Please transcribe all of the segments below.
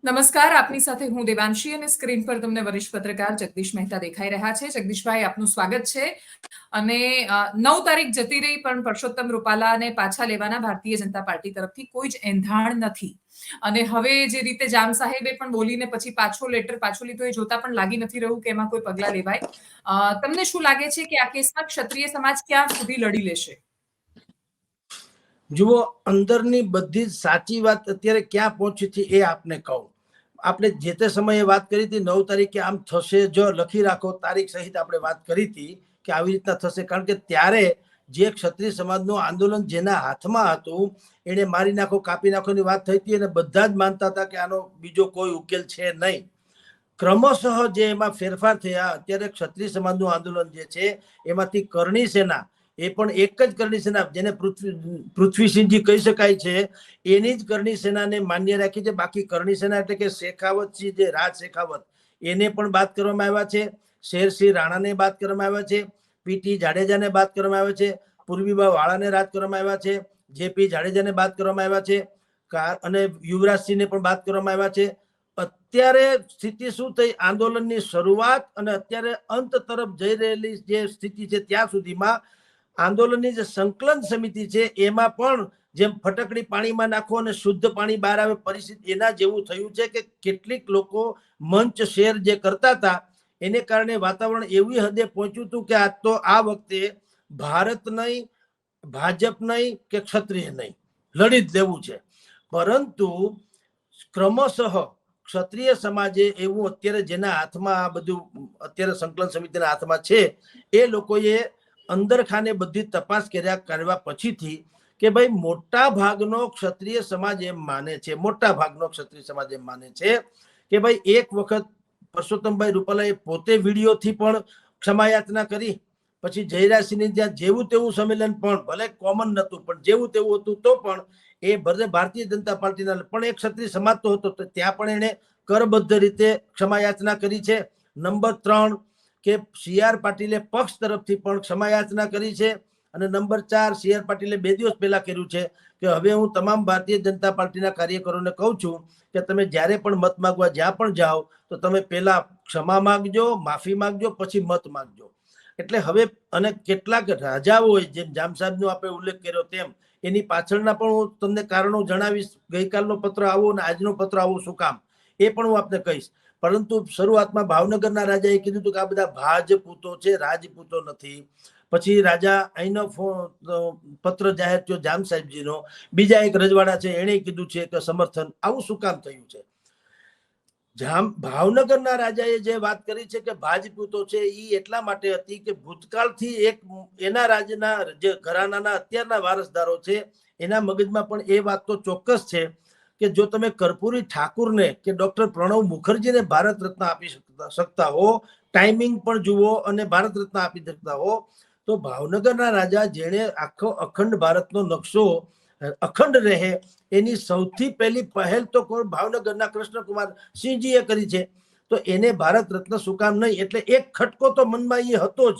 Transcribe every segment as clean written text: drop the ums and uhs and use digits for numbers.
નમસ્કાર, આપની સાથે હું દેવાંશી અને સ્ક્રીન પર તમને વરિષ્ઠ પત્રકાર જગદીશ મહેતા દેખાઈ રહ્યા છે. જગદીશભાઈ, આપનું સ્વાગત છે. અને 9 તારીખ જતી રહી, પણ પરસોત્તમ રૂપાલાને પાછા લેવાના ભારતીય જનતા પાર્ટી તરફથી કોઈ જ એંધાણ નથી. અને હવે જે રીતે જામ સાહેબે પણ બોલીને પછી પાછો લેટર પાછો લીધો, એ જોતા પણ લાગી નથી રહ્યું કે એમાં કોઈ પગલા લેવાય. તમને શું લાગે છે કે આ કેસમાં ક્ષત્રિય સમાજ ક્યાં સુધી લડી લેશે? જુઓ, અંદરની બધી જ સાચી વાત અત્યારે ક્યાં પહોંચી છે એ આપને કહું. આપણે જે તે સમયે વાત કરી હતી 9 તારીખે આમ થશે, જો લખી રાખો તારીખ સહિત આપણે વાત કરી હતી કે આવી રીતના થશે. કારણ કે ત્યારે જે ક્ષત્રિય સમાજનું આંદોલન જેના હાથમાં હતું એને મારી નાખો, કાપી નાખોની વાત થઈ હતી અને બધા જ માનતા હતા કે આનો બીજો કોઈ ઉકેલ છે નહીં. ક્રમશઃ જે એમાં ફેરફાર થયા, અત્યારે ક્ષત્રિય સમાજનું આંદોલન જે છે એમાંથી કરણી સેના, એ પણ એક જ કરણી સેના જેને પૃથ્વીસિંહજી કહી શકાય છે, એની જ કરણી સેનાને માન્ય રાખી છે. બાકી કરણી સેના એટલે કે શેખાવતસિંહ, જે રાજ શેખાવત, એને પણ બાદ કરવામાં આવ્યા છે. શેરસિંહ રાણાને બાદ કરવામાં આવ્યા છે. પીટી જાડેજાને બાદ કરવામાં આવ્યા છે. પૂર્વીબા વાળાને બાદ કરવામાં આવ્યા છે. જેપી જાડેજાને બાદ કરવામાં આવ્યા છે. અને યુવરાજસિંહને પણ બાદ કરવામાં આવ્યા છે. અત્યારે સ્થિતિ શું થઈ, આંદોલનની શરૂઆત અને અત્યારે અંત તરફ જઈ રહેલી જે સ્થિતિ છે, ત્યાં સુધીમાં આંદોલનની જે સંકલન સમિતિ છે એમાં પણ જેમ ફટકડી પાણીમાં નાખો અને શુદ્ધ પાણી બહાર આવે પરિસ્થિતિ એના જેવું થયું છે કે કેટલીક લોકો મંચ શેર જે કરતા હતા એને કારણે વાતાવરણ એવી હદે પહોંચ્યું હતું કે આ તો આ વખતે ભારત નહીં, ભાજપ નહીં કે ક્ષત્રિય નહીં, લડી જ લેવું છે. પરંતુ ક્રમશઃ ક્ષત્રિય સમાજે એવું અત્યારે જેના હાથમાં આ બધું અત્યારે સંકલન સમિતિના હાથમાં છે, એ લોકોએ અંદર ખાને બધી તપાસ કરવા પછીથી કે ભાઈ મોટા ભાગનો ક્ષત્રિય સમાજ એમ માને છે, મોટા ભાગનો ક્ષત્રિય સમાજ એમ માને છે કે ભાઈ એક વખત પરસોત્તમભાઈ રૂપાલાએ પોતે વિડીયોથી પણ ક્ષમાયાચના કરી, પછી જયરાજસિંહની ત્યાં જેવું તેવું સંમેલન પણ ભલે કોમન નહોતું પણ જેવું તેવું હતું તો પણ એ ભલે ભારતીય જનતા પાર્ટીના પણ એક ક્ષત્રિય સમાજ તો હતો, ત્યાં પણ એને કરબદ્ધ રીતે ક્ષમાયાચના કરી છે. નંબર 3 કે સી.આર. પાટીલે પક્ષ તરફથી પણ ક્ષમાયાચના કરી છે. અને નંબર 4 સી.આર. પાટીલે 2 દિવસ પહેલા કર્યું છે કે હવે હું તમામ ભારતીય જનતા પાર્ટીના કાર્યકરોને કહું છું કે તમે જ્યારે પણ મત માંગવા જ્યાં પણ જાઓ તો તમે પહેલા ક્ષમા માંગજો, માફી માંગજો, પછી મત માંગજો. એટલે હવે અને કેટલાક રાજાઓ હોય, જેમ જામ સાહેબનો આપણે ઉલ્લેખ કર્યો તેમ, એની પાછળના પણ હું તમને કારણો જણાવીશ. ગઈકાલનો પત્ર આવો અને આજનો પત્ર આવો શું કામ, એ પણ હું આપને કહીશ. પરંતુ શરૂઆતમાં ભાવનગરના રાજાએ કીધું હતું કે આ બધા ભાજપૂતો છે, રાજપૂતો નથી. પછી રાજા અહીંનો પત્ર જાહેર થયો જામ સાહેબજીનો, બીજા એક રજવાડા છે એને કીધું છે કે સમર્થન. આવું શું કામ થયું છે? ભાવનગરના રાજાએ જે વાત કરી છે કે ભાજપૂતો છે, એ એટલા માટે હતી કે ભૂતકાળથી એક એના રાજ્યના જે ઘરાનાના અત્યારના વારસદારો છે એના મગજમાં પણ એ વાત તો ચોક્કસ છે કે જો તમે કર્પૂરી ઠાકુરને કે ડોક્ટર પ્રણવ મુખર્જીને ભારત રત્ન આપી શકતા હો, ટાઈમિંગ પણ જુઓ અને ભારત રત્ન આપી શકતા હો, તો ભાવનગરના રાજા જેણે આખો અખંડ ભારતનો નકશો અખંડ રહે એની સૌથી પહેલી પહેલ તો ભાવનગરના કૃષ્ણકુમાર સિંહજીએ કરી છે. તો એને ભારત રત્ન શું કામ નહીં? એટલે એક ખટકો તો મનમાં એ હતો જ.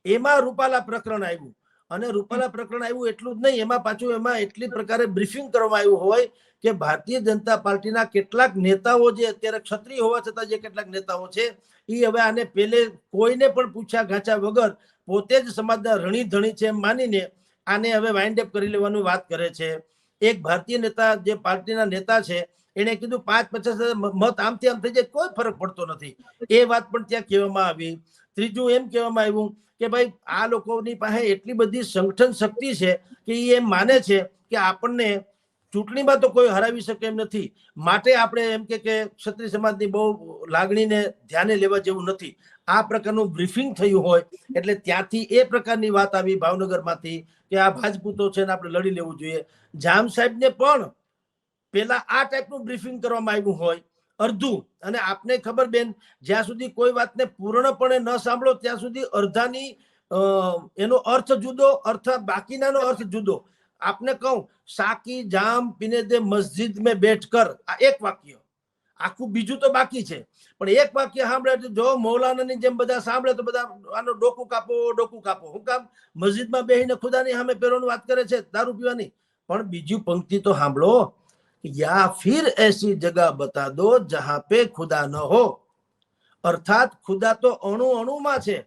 એમાં રૂપાલા પ્રકરણ આવ્યું અને રૂપાલા પ્રકરણ આવ્યું એટલું જ નહીં, એમાં પાછું એમાં એટલી પ્રકારે બ્રીફિંગ કરવામાં આવ્યું હોય કે ભારતીય જનતા પાર્ટીના કેટલાક નેતાઓ જે અત્યારે ક્ષત્રિય હોવા છતાં જે કેટલાક નેતાઓ છે એ હવે આને પહેલે કોઈને પણ પૂછ્યા ગાંચા વગર પોતે જ સમાજના રણી ધણી છે એમ માનીને આને હવે વાઇન્ડ અપ કરી લેવાની વાત કરે છે. એક ભારતીય નેતા જે પાર્ટીના નેતા છે એને કીધું 5-50 મત આમથી આમ થઈ જાય, કોઈ ફરક પડતો નથી, એ વાત પણ ત્યાં કહેવામાં આવી. ત્રીજું એમ કહેવામાં આવ્યું કે ભાઈ આ લોકોની પાસે એટલી બધી સંગઠન શક્તિ છે કે એ એમ માને છે કે આપણને ચૂંટણીમાં તો કોઈ હરાવી શકે એમ નથી, માટે આપણે એમ કે ક્ષત્રિય સમાજની બહુ લાગણીને ધ્યાને લેવા જેવું નથી. આ પ્રકારનું બ્રીફિંગ થયું હોય એટલે ત્યાંથી એ પ્રકારની વાત આવી ભાવનગરમાંથી કે આ ભાજપૂતો છે ને આપણે લડી લેવું જોઈએ. જામ સાહેબને પણ પેલા આ ટાઈપનું બ્રીફિંગ કરવામાં આવ્યું હોય અડધું. અને આપને ખબર બેન, જ્યાં સુધી કોઈ વાતને પૂર્ણપણે ન સાંભળો ત્યાં સુધી અડધાની એનો અર્થ જુદો, અર્થ બાકીનાનો અર્થ જુદો. આપને કહું, સાકી જામ પીને દે મસ્જિદ મેં બેઠ કર, આ એક વાક્ય, આખું બીજું તો બાકી છે, પણ એક વાક્ય સાંભળે જો મૌલાનાની જેમ બધા સાંભળે તો બધા આનો ડોકું કાપો, ડોકું કાપો. હું કામ? મસ્જિદમાં બેસીને ખુદાની સામે પહેરવાની વાત કરે છે, દારૂ પીવાની. પણ બીજું પંક્તિ તો સાંભળો या फिर ऐसी जगह बता दो जहां पे खुदा न हो, અર્થાત ખુદા તો અણુ અણુમાં છે.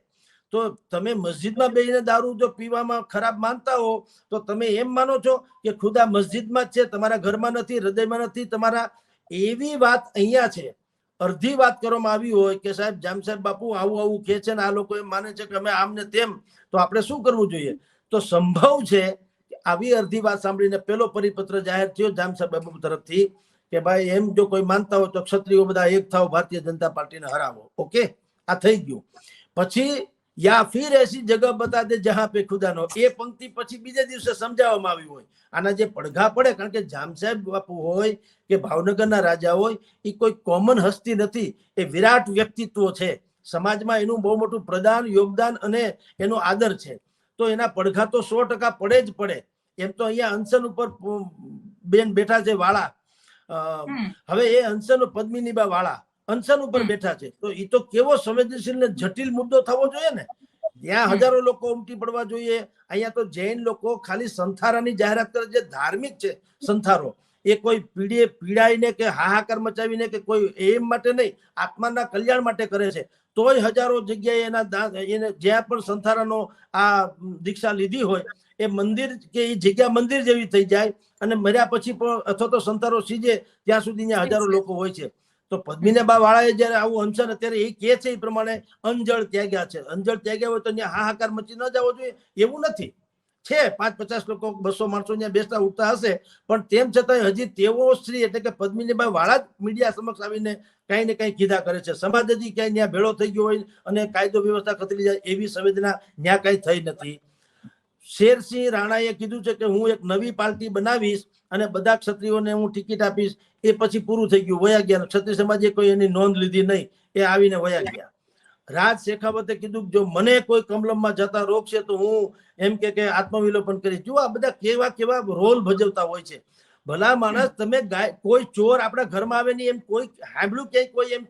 તો તમે મસ્જિદમાં બેસીને દારૂ જો પીવામાં ખરાબ માનતા હો તો તમે એમ માનો છો કે ખુદા મસ્જિદમાં જ છે, તમારા ઘરમાં નથી, હૃદયમાં નથી તમારા. એવી વાત અહીંયા છે. અડધી વાત કરવામાં આવી હોય કે સાહેબ જામ સાહેબ બાપુ આવું આવું કે છે ને આ લોકો એમ માને છે કે અમે આમ ને તેમ, તો આપણે શું કરવું જોઈએ? તો સંભવ છે કે આવી અડધી વાત સાંભળીને પેલો પરિપત્ર જાહેર થયો જામ સાહેબ બાપુ તરફથી કે ભાઈ એમ જો કોઈ માનતા હોય તો ક્ષત્રિયો બધા એક થાવ, ભારતીય જનતા પાર્ટીને હરાવો. ઓકે, આ થઈ ગયું. પછી યા ફિર એસી જગહ બતા દે જહાં પે ખુદા ન હો, એ પંક્તિ પછી બીજે દિવસે સમજાવવામાં આવી હોય. આના જે પડઘા પડે, કારણ કે જામ સાહેબ બાપુ હોય કે ભાવનગરના રાજા હોય, એ કોઈ કોમન હસ્તી નથી, એ વિરાટ વ્યક્તિત્વ છે. સમાજમાં એનું બહુ મોટું પ્રદાન, યોગદાન અને એનો આદર છે. તો એના પડઘા તો 100% પડે જ પડે. એમ તો અહીંયા અનશન ઉપર બેન બેઠા છે વાળા, હવે એ અનશન પદ્મિનીબા વાળા અનશન ઉપર બેઠા છે, તો એ તો કેવો સંવેદનશીલ ને જટિલ મુદ્દો થવો જોઈએ ને. ત્યાં હજારો લોકો ઉમટી પડવા જોઈએ. અહીંયા તો જૈન લોકો ખાલી સંથારાની જાહેરાત કરે, જે ધાર્મિક છે સંથારો, એ કોઈ પીડાઈને કે હાહાકાર મચાવીને કે કોઈ એમ માટે નહીં, આત્માના કલ્યાણ માટે કરે છે. તોય હજારો જગ્યાએ એને જ્યાં પણ સંથારાનો આ દીક્ષા લીધી હોય એ મંદિર કે એ જગ્યા મંદિર જેવી થઈ જાય, અને મર્યા પછી પણ અથવા તો સંતારો સીજે ત્યાં સુધી હજારો લોકો હોય છે. તો પદ્મિનીબા વાળાએ જયારે આવું અનશન અત્યારે એ કે છે એ પ્રમાણે અંજળ ત્યાગ્યા છે. અંજળ ત્યાગ્યા હોય તો ત્યાં હાહાકાર મચી ન જવો જોઈએ એવું નથી. છે 5-50 લોકો 200 માણસો ત્યાં બેસતા ઉઠતા હશે, પણ તેમ છતાં હજી તેઓ સ્ત્રી એટલે કે પદ્મિનીબા વાળા જ મીડિયા સમક્ષ આવીને કઈ ને કઈ કીધા કરે છે. સમાજ હજી ક્યાંય ત્યાં ભેળો થઈ ગયો હોય અને કાયદો વ્યવસ્થા ખતરી જાય એવી સંવેદના ત્યાં કઈ થઈ નથી. શેરસિંહ રાણાએ કીધું છે કે હું એક નવી પાર્ટી બનાવીશ અને બધા ક્ષત્રિયોને હું ટિકિટ આપીશ. એ પછી પૂરું થઈ ગયું, વયા ગયા. ક્ષત્રિય સમાજે કોઈ એની નોંધ લીધી નહીં, એ આવીને વયા ગયા. રાજ શેખાવતે કીધું જો મને કોઈ કમલમમાં જતા રોકશે તો હું એમ કે આત્મવિલોપન કરીશ. જો આ બધા કેવા કેવા રોલ ભજવતા હોય છે. ભલા માણસ, તમે કોઈ ચોર આપણા ઘરમાં આવે નહીં એમ કોઈ સાંભળ્યું ક્યાંય કોઈ એમ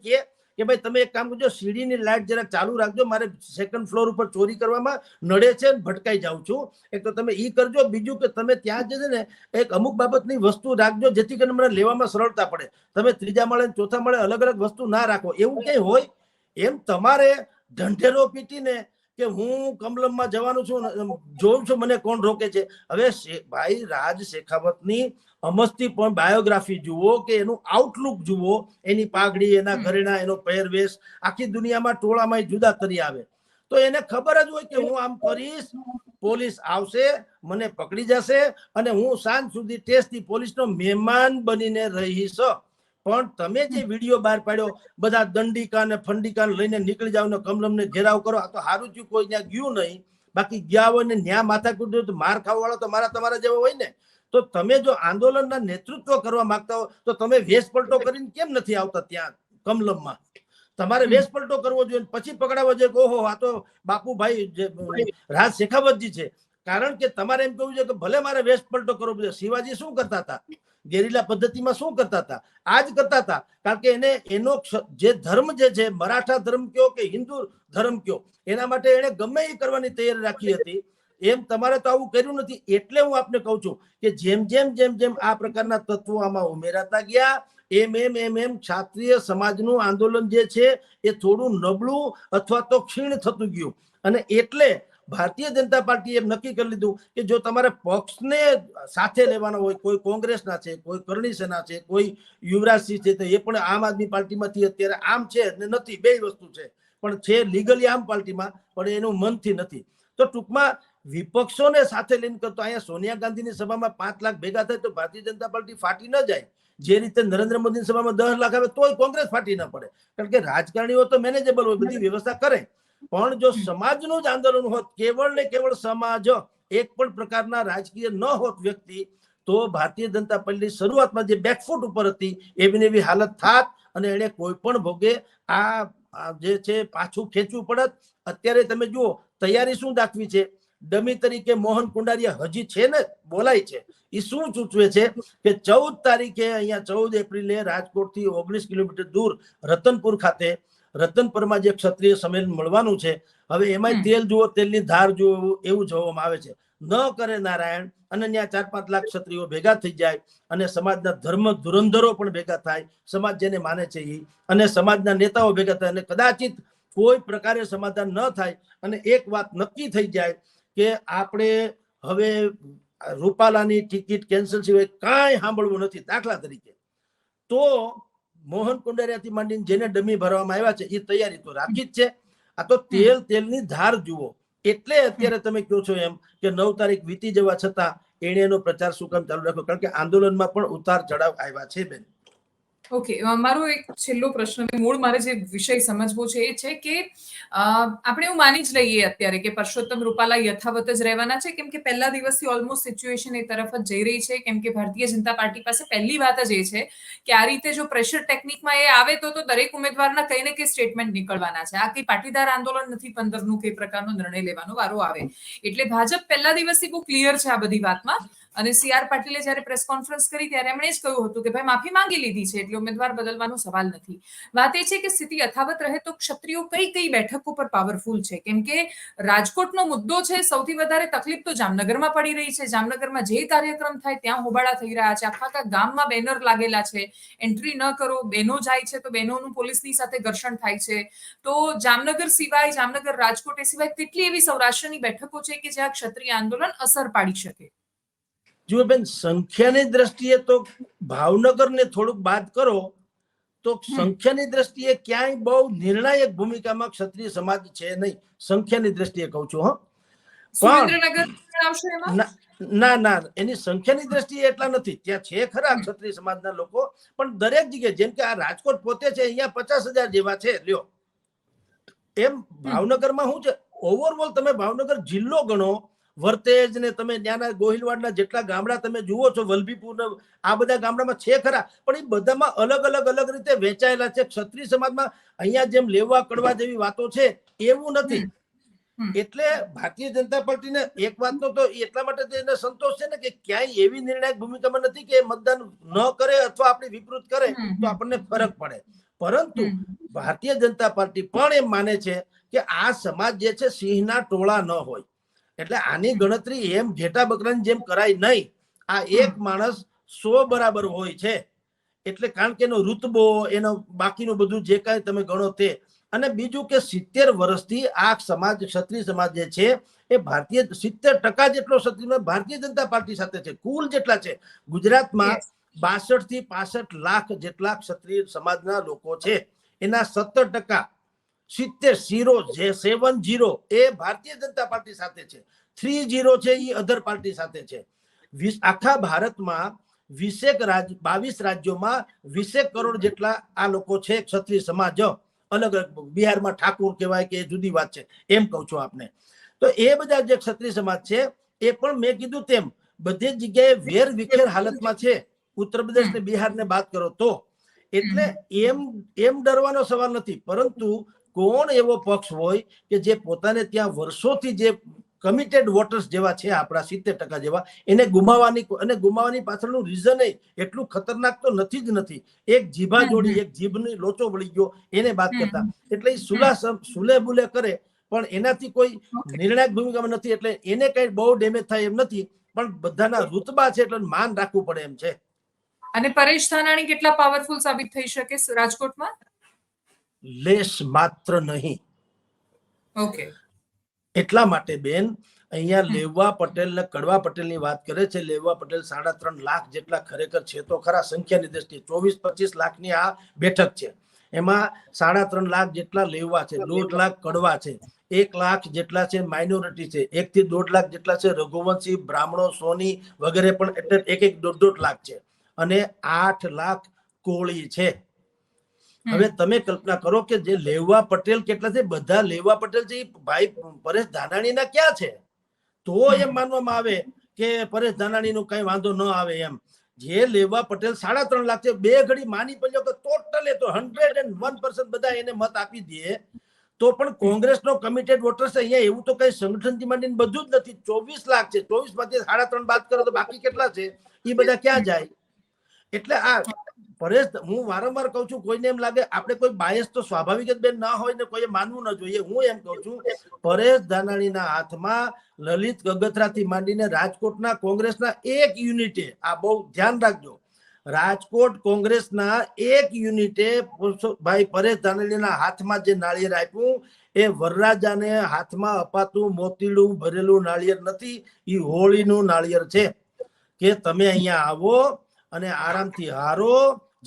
કે ભાઈ તમે એક કામ કરજો, સીડીની લાઈટ જરા ચાલુ રાખજો, મારે સેકન્ડ ફ્લોર ઉપર ચોરી કરવામાં નડે છે, ભટકાઈ જાઉં છું. એક તો તમે ઈ કરજો, બીજું કે તમે ત્યાં જે છે ને એક અમુક બાબતની વસ્તુ રાખજો જેથી કરીને મને લેવામાં સરળતા પડે. તમે ત્રીજા માળે ચોથા માળે અલગ અલગ વસ્તુ ના રાખો, એવું ક્યાંય હોય? એમ તમારે ઢંઢેરો પીટીને કે હું કમલમમાં જવાનું છું, જોઉં છું મને કોણ રોકે છે. હવે ભાઈ રાજ શેખાવતની અમસ્તી પણ બાયોગ્રાફી જુઓ કે એનું આઉટલુક જુઓ, એની પાઘડી, એના ઘરેણા, એનો પહેરવેશ આખી દુનિયામાં ટોળામાં જુદા તરી આવે. તો એને ખબર જ હોય કે હું આમ કરીશ, પોલીસ આવશે, મને પકડી જશે અને હું સાંજ સુધી ટેસ્ટથી પોલીસનો મહેમાન બનીને રહીશ. પણ તમે જે વિડીયો બહાર પાડ્યો, બધા દંડિકા ને ફંડિકા લઈને નીકળી જાવ ને કમલમને ઘેરાવ કરો, આ તો સારું થયું કોઈ ત્યાં ગયું નહીં. બાકી ગયા હોય ને ન્યા માથા કૂટ્યો તો માર ખાવા વાળો તો તમારા જેવો હોય ને. તો તમે જો આંદોલનના નેતૃત્વ કરવા માંગતા હો તો તમે વેશ પલટો કરીને કેમ નથી આવતા ત્યાં કમલમમાં? તમારે વેશ પલટો કરવો જોઈએ, પછી પકડાવો જોઈએ કે ઓહો આ તો બાપુભાઈ રાજ શેખાવતજી છે. કારણ કે તમારે એમ કહ્યું છે કે ભલે મારે વેશ પલટો કરવો જોઈએ. શિવાજી શું કરતા હતા? ગેરીલા પદ્ધતિમાં શું કરતા હતા? આ જ કરતા હતા. કારણ કે એનો જે ધર્મ જે છે, મરાઠા ધર્મ કયો કે હિન્દુ ધર્મ કયો, એના માટે એને ગમે એ કરવાની તૈયારી રાખી હતી. એમ તમારે તો આવું કર્યું નથી. એટલે હું આપને કહું છું કે જેમ આ પ્રકારના તત્વો આમાં ઉમેરાતા ગયા એમ ક્ષત્રિય સમાજનું આંદોલન જે છે એ થોડું નબળું અથવા તો ક્ષીણ થતું ગયું. અને એટલે ભારતીય જનતા પાર્ટીએ નક્કી કરી લીધું કે જો તમારે પક્ષને સાથે લેવાનો હોય, કોઈ કોંગ્રેસના છે, કોઈ કરણી સેના છે, કોઈ યુવરાજસિંહ છે, તો એ પણ આમ આદમી પાર્ટીમાંથી અત્યારે આમ છે ને નથી, બે વસ્તુ છે. પણ છે લીગલી આમ પાર્ટીમાં, પણ એનું મનથી નથી. તો ટૂંકમાં વિપક્ષોને સાથે લઈને કરતો અહીંયા સોનિયા ગાંધીની સભામાં 5 લાખ ભેગા થાય તો ભારતીય જનતા પાર્ટી ફાટી ન જાય. જે રીતે નરેન્દ્ર મોદીની સભામાં 10 લાખ આવે તોય કોંગ્રેસ ફાટી ન પડે. કારણ કે રાજકારણીઓ તો મેનેજેબલ હોય, બધી વ્યવસ્થા કરે. પણ જો સમાજનું જ આંદોલન હોત, કેવળ ને કેવળ સમાજ, એક પણ પ્રકારના રાજકીય ન હોત વ્યક્તિ, તો ભારતીય જનતા પાર્ટી શરૂઆતમાં જે બેકફૂટ ઉપર હતી એવી હાલત થાત અને એને કોઈ પણ ભોગે આ જે છે પાછું ખેંચવું પડત. અત્યારે તમે જુઓ તૈયારી શું દાખવી છે. ડમી તરીકે મોહન કુંડારિયા હજી છે ને, બોલાય છે. એ શું સૂચવે છે કે 14 તારીખે અહીંયા 14 એપ્રિલે રાજકોટથી 19 કિલોમીટર દૂર રતનપુર ખાતે, રતનપુરમાં જે ક્ષત્રિય સંમેલન મળવાનું છે. હવે એમાં તેલ જુઓ, તેલની ધાર જુઓ એવું જોવામાં આવે છે. ન કરે નારાયણ અને ત્યાં 4-5 લાખ ક્ષત્રિયો ભેગા થઈ જાય અને સમાજના ધર્મ ધુરંધરો પણ ભેગા થાય, સમાજ જેને માને છે એ, અને સમાજના નેતાઓ ભેગા થાય અને કદાચિત કોઈ પ્રકારે સમાધાન ન થાય અને એક વાત નક્કી થઈ જાય કે આપણે હવે રૂપાલાની ટિકિટ કેન્સલ સિવાય કાંઈ સાંભળવું નથી, દાખલા તરીકે, તો મોહન કુંડારિયાથી માંડીને જેને ડમી ભરવામાં આવ્યા છે એ તૈયારી તો રાખી જ છે. આ તો તેલની ધાર જુઓ. એટલે અત્યારે તમે કહો છો એમ કે 9 તારીખ વીતી જવા છતાં એને એનો પ્રચાર શું કામ ચાલુ રાખ્યો? કારણ કે આંદોલનમાં પણ ઉતાર ચઢાવ આવ્યા છે બેન. ઓકે, મારો એક છેલ્લો પ્રશ્ન, મૂળ મારે જે વિષય સમજવો છે એ છે કે આપણે એવું માની જ લઈએ અત્યારે કે પરસોત્તમ રૂપાલા યથાવત જ રહેવાના છે, કેમ કે પહેલા દિવસથી ઓલમોસ્ટ સિચ્યુએશન એ તરફ જ જઈ રહી છે, કેમ કે ભારતીય જનતા પાર્ટી પાસે પહેલી વાત જ એ છે કે આ રીતે જો પ્રેશર ટેકનિકમાં એ આવે તો દરેક ઉમેદવારના કંઈ ને કંઈ સ્ટેટમેન્ટ નીકળવાના છે. આ કંઈ પાટીદાર આંદોલન નથી 15નું કઈ પ્રકારનો નિર્ણય લેવાનો વારો આવે. એટલે ભાજપ પહેલા દિવસથી બહુ ક્લિયર છે આ બધી વાતમાં. અને CR પાટીલે જ્યારે પ્રેસ કોન્ફરન્સ કરી ત્યારે એમણે જ કહ્યું હતું કે ભાઈ માફી માંગી લીધી છે એટલે ઉમેદવાર બદલવાનો સવાલ નથી. વાત એ છે કે સ્થિતિ યથાવત રહે તો ક્ષત્રિયો કઈ બેઠકો પર પાવરફુલ છે, કેમ કે રાજકોટનો મુદ્દો છે, સૌથી વધારે તકલીફ તો જામનગરમાં પડી રહી છે. જામનગરમાં જે કાર્યક્રમ થાય ત્યાં હોબાળા થઈ રહ્યા છે, આખા ગામમાં બેનર લાગેલા છે, એન્ટ્રી ન કરો, બહેનો જાય છે તો બહેનોનું પોલીસની સાથે ઘર્ષણ થાય છે. તો જામનગર સિવાય, જામનગર રાજકોટ એ સિવાય કેટલી એવી સૌરાષ્ટ્રની બેઠકો છે કે જ્યાં ક્ષત્રિય આંદોલન અસર પાડી શકે? જુઓ બેન, સંખ્યાની દ્રષ્ટિએ તો ભાવનગરને થોડુંક બાદ કરો તો સંખ્યાની દ્રષ્ટિએ ક્યાંય બહુ નિર્ણાયક ભૂમિકામાં ક્ષત્રિય સમાજ છે નહીં, સંખ્યાની દ્રષ્ટિએ કહું છું. ના, એની સંખ્યાની દ્રષ્ટિએ એટલા નથી. ત્યાં છે ખરા ક્ષત્રિય સમાજના લોકો, પણ દરેક જગ્યાએ, જેમ કે આ રાજકોટ પોતે છે અહીંયા 50,000 જેવા છે, લ્યો, એમ ભાવનગરમાં શું છે, ઓવરઓલ તમે ભાવનગર જિલ્લો ગણો, વર્તેજ ને તમે ત્યાંના ગોહિલવાડના જેટલા ગામડા તમે જુઓ છો, વલભીપુર, આ બધા ગામડામાં છે ખરા, પણ એ બધામાં અલગ રીતે વેચાયેલા છે. ક્ષત્રિય સમાજમાં અહીંયા જેમ લેવા કડવા જેવી વાતો છે એવું નથી. એટલે ભારતીય જનતા પાર્ટીને એક વાતનો તો એટલા માટે એને સંતોષ છે ને કે ક્યાંય એવી નિર્ણાયક ભૂમિકામાં નથી કે મતદાન ન કરે અથવા આપણે વિપરીત કરે તો આપણને ફરક પડે. પરંતુ ભારતીય જનતા પાર્ટી પણ એમ માને છે કે આ સમાજ જે છે સિંહના ટોળા ન હોય, એટલે આની ગણતરી એમ ઘેટા બકરાની જેમ કરાય નહીં. આ એક માણસ 100 બરાબર હોય છે. એટલે કારણ કે એનો રૂતબો, એનો બાકીનું બધું જે કાંઈ તમે ગણો તે. અને બીજું કે 70 વર્ષથી આ સમાજ, ક્ષત્રિય સમાજ જે છે એ ભારતીય 70% જેટલો ક્ષત્રિય ભારતીય જનતા પાર્ટી સાથે છે. કુલ જેટલા છે ગુજરાતમાં 62 થી 65 લાખ જેટલા ક્ષત્રિય સમાજના લોકો છે, એના 17% 70 એ ભારતીય જનતા પાર્ટી સાથે છે, 30 છે એ અધર પાર્ટી સાથે છે. આખા ભારતમાં 22 રાજ્યોમાં 20 કરોડ જેટલા આ લોકો છે ક્ષત્રિય સમાજ. અલગ બિહારમાં ઠાકોર કહેવાય કે જુદી વાત છે, એમ કહું છું આપને. તો એ બધા જે ક્ષત્રિય સમાજ છે એ પણ મેં કીધું તેમ બધી જગ્યાએ વેર વિખેર હાલતમાં છે, ઉત્તર પ્રદેશ ને બિહાર ને બાદ કરો તો. એટલે એમ ડરવાનો સવાલ નથી, પરંતુ કોણ એવો પક્ષ હોય કે જે પોતાને ત્યાં વર્ષોથી જે કમિટેડ વોટર્સ જેવા છે આપણા 70% જેવા, એને ગુમાવવાની પાછળનું રીઝન એટલું ખતરનાક તો નથી જ નથી. એક જીભા જોડી, એક જીભની લોચો વળી ગયો એને બાદ કરતા. એટલે એ સુલે બુલે કરે પણ એનાથી કોઈ નિર્ણાયક ભૂમિકામાં નથી. એટલે એને કઈ બહુ ડેમેજ થાય એમ નથી, પણ બધાના રૂતબા છે એટલે માન રાખવું પડે એમ છે. અને પરેશ ધાનાણી કેટલા પાવરફુલ સાબિત થઈ શકે રાજકોટમાં? લેશ માત્ર નહીં. ઓકે, એટલા માટે બેન અહીંયા લેવા પટેલ ને કડવા પટેલ ની વાત કરે છે. લેવા પટેલ 3.5 લાખ જેટલા ખરેખર છે તો ખરા સંખ્યાની દ્રષ્ટિએ. 24-25 લાખની આ બેઠક છે, એમાં 3.5 લાખ જેટલા લેવા છે, 1.5 લાખ કડવા છે, 1 લાખ જેટલા છે માઇનોરિટી છે, 1 થી 1.5 લાખ જેટલા છે રઘુવંશી, બ્રાહ્મણો, સોની વગેરે, પણ એટલે 1-1.5 લાખ છે, અને 8 લાખ કોળી છે. હવે તમે કલ્પના કરો કે જે લેવા પટેલ કેટલા છે, બધા લેવા પટેલ છે ભાઈ પરેશ ધાનાણીના ક્યાં છે? તો એમ માનવામાં આવે કે પરેશ ધાનાણીનું કઈ વાંધો ન આવે એમ. જે લેવા પટેલ 3.5 લાખ છે, બે ઘડી માની પડ્યો કે ટોટલ તો 101% બધા એને મત આપી દે તો પણ કોંગ્રેસનો કમિટેડ વોટર્સ છે અહીંયા. એવું તો કઈ સંગઠનથી માંડીને બધું જ નથી. 24 લાખ છે, 24 માંથી 3.5 બાદ કરો તો બાકી કેટલા છે? એ બધા ક્યાં જાય? એટલે આ પરેશ, હું વારંવાર કહું છું, કોઈને એમ લાગે આપણે કોઈ બાયસ તો સ્વાભાવિક જ બેન ના હોય ને કોઈએ માનવું ન જોઈએ. હું એમ કહું છું, પરેશ ધાનાણીના હાથમાં લલિત ગગથરાથી માંડીને રાજકોટના કોંગ્રેસના એક યુનિટે, આ બહુ ધ્યાન રાખજો, રાજકોટ કોંગ્રેસના એક યુનિટે ભાઈ પરેશ ધાનાણીના હાથમાં જે નાળિયેર આપ્યું એ વરરાજાને હાથમાં અપાતું મોતીડું ભરેલું નાળિયેર નથી, એ હોળીનું નાળિયેર છે કે તમે અહીંયા આવો અને આરામથી હારો,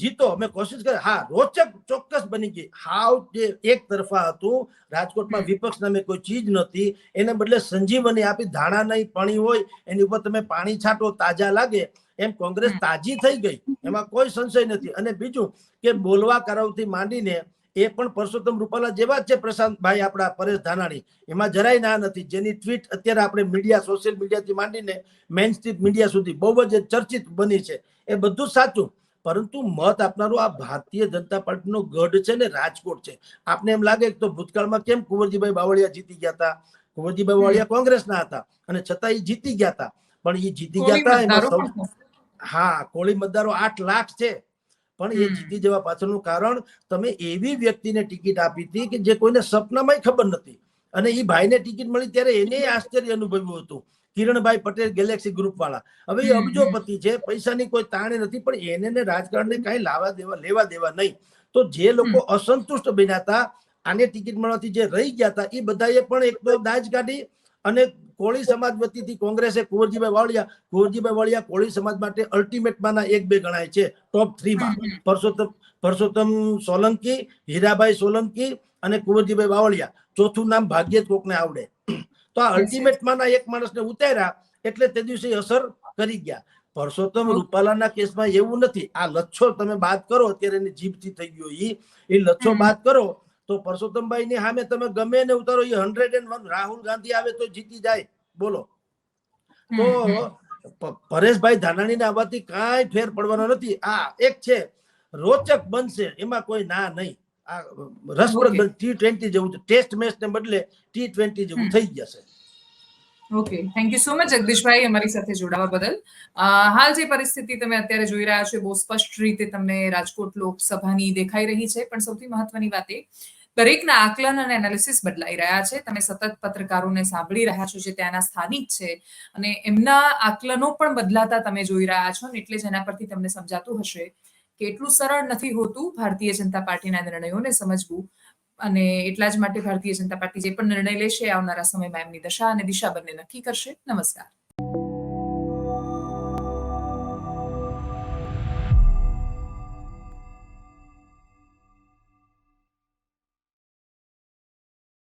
જીતો. અમે કોશિશ કરી, હા રોચક ચોક્કસ બની ગઈ. હાવ જે એક તરફા હતું, રાજકોટમાં વિપક્ષ નામે કોઈ ચીજ નથી, એને બદલે સંજીવની આપી. ધાણા નહીં પાણી હોય એની ઉપર તમે પાણી છાંટો તાજા લાગે, એમ કોંગ્રેસ તાજી થઈ ગઈ, એમાં કોઈ સંશય નથી. અને બીજું કે બોલવા કરાવથી માંડીને એ પણ પરસોત્તમ રૂપાલા જેવા જ છે પ્રશાંતભાઈ, આપણા પરેશ ધાનાણી, એમાં જરાય ના નથી. જેની ટ્વીટ અત્યારે આપણે મીડિયા, સોશિયલ મીડિયાથી માંડીને મેઇન સ્ટ્રીમ મીડિયા સુધી બહુ જ ચર્ચિત બની છે. એ બધું સાચું, પરંતુ મત આપનારો આ ભારતીય જનતા પાર્ટીનો ગઢ છે ને રાજકોટ છે. આપને એમ લાગે તો ભૂતકાળમાં કેમ કુંવરજીભાઈ બાવળિયા જીતી ગયા હતા? કુંવરજીભાઈ બાવળિયા કોંગ્રેસના હતા અને છતાં એ જીતી ગયા હતા. પણ એ જીતી ગયા હતા એમાં હા, કોળી મતદારો 8 લાખ છે. પણ એ જીતી જવા પાછળનું કારણ, તમે એવી વ્યક્તિને ટિકિટ આપી હતી કે જે કોઈને સપનામાં ખબર નથી. અને એ ભાઈને ટિકિટ મળી ત્યારે એને આશ્ચર્ય અનુભવ્યું હતું. કિરણભાઈ પટેલ, ગેલેક્સી ગ્રુપ વાળા, હવે એ અબજોપતિ છે, પૈસાની કોઈ તાણે નથી, પણ એને રાજકારણને કઈ લેવા દેવા નહીં. તો જે લોકો અસંતુષ્ટ બન્યા હતા, આને ટિકિટ મળવાથી જે રહી ગયા હતા, એ બધાએ પણ એક તો દાજ કાઢી. અને કોળી સમાજ વતીથી કોંગ્રેસે કુંવરજીભાઈ વાળિયા કોળી સમાજ માટે અલ્ટિમેટમાંના 1-2 ગણાય છે, ટોપ 3 માં. પરસોત્તમ સોલંકી, હીરાભાઈ સોલંકી અને કુંવરજીભાઈ વાવળિયા. ચોથું નામ ભાગ્યે જ કોકને આવડે. તો આ અલ્ટિમેટમાંના એક માણસને ઉતાર્યા એટલે તે દિવસે અસર કરી ગયા. પરસોત્તમ રૂપાલાના કેસમાં એવું નથી. આ લચ્છો તમે બાદ કરો, અત્યારે એની જીભથી થઈ ગયો એ લચ્છો બાદ કરો તો પરસોત્તમભાઈ ની સામે તમે ગમે ને ઉતારો, એ 101. રાહુલ ગાંધી આવે તો જીતી જાય, બોલો. તો પરેશભાઈ ધાનાણીને આવવાથી કાંઈ ફેર પડવાનો નથી. આ એક છે, રોચક બનશે, એમાં કોઈ ના નહીં. આ રસપ્રદ T20 જેવું, ટેસ્ટ મેચ ને બદલે T20 જેવું થઈ જશે. Okay, thank you so much જગદીશભાઈ અમારી સાથે જોડાવા બદલ. હાલ જે પરિસ્થિતિ તમે અત્યારે જોઈ રહ્યા છો બહુ સ્પષ્ટ રીતે તમને રાજકોટ લોકસભાની દેખાઈ રહી છે, પણ સૌથી મહત્વની વાત એ, દરેકના આકલન અને એનાલિસિસ બદલાઈ રહ્યા છે. તમે સતત પત્રકારોને સાંભળી રહ્યા છો જે ત્યાંના સ્થાનિક છે, અને એમના આકલનો પણ બદલાતા તમે જોઈ રહ્યા છો, એટલે જ એના પરથી તમને સમજાતું હશે કે એટલું સરળ નથી હોતું ભારતીય જનતા પાર્ટીના નિર્ણયોને સમજવું. અને એટલા જ માટે ભારતીય જનતા પાર્ટી જે પણ નિર્ણય લેશે આવનારા સમયમાં એમની દશા અને દિશા બંને નક્કી કરશે. નમસ્કાર.